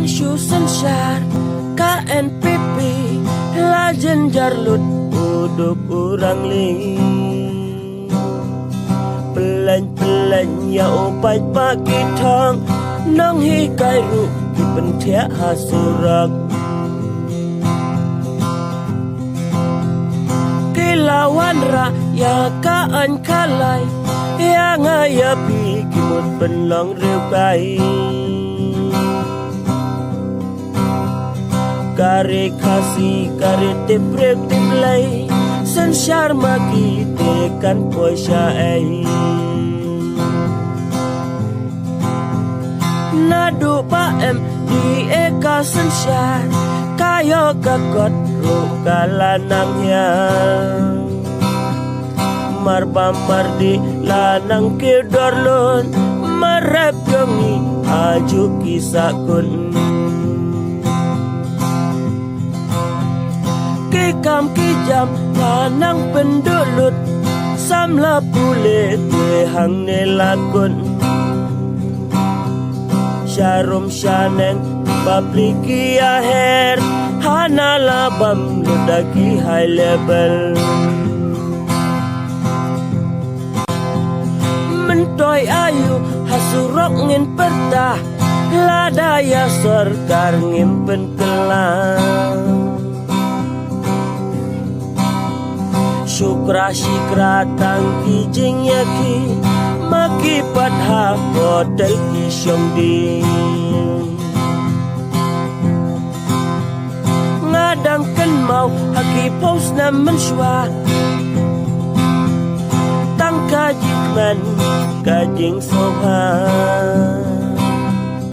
Shu Sensyar KNPP Lajen Jarlut Uduk urang ling Pelan-pelan ya opai pagi thang Nong hi kai ru Ki penthia hasurak Kilawan ra ya kaan kalai Ya ngaya pi kimut penlong riu kai Kare khasi kare tip rep tip lay Sensyar magi tekan poisya ai Nadu pa em di eka sensyar Kayo kakot ru kalanang ya Marba mardi lanang kidorlun Marep jongi aju kisakun Kikam kijam lanang pendulut Samla pule tuhang nelakun Syarum syaneng babliki aher Hana labam ludaki high level Mentoy ayu hasurok ngin pertah Ladaya sorkar ngimpen kelang Syukra syikra tangki jing yaki Maki padha hotel ki syongdi Ngadang kan mau haki pos na mensyua Tang kajik man kajing soha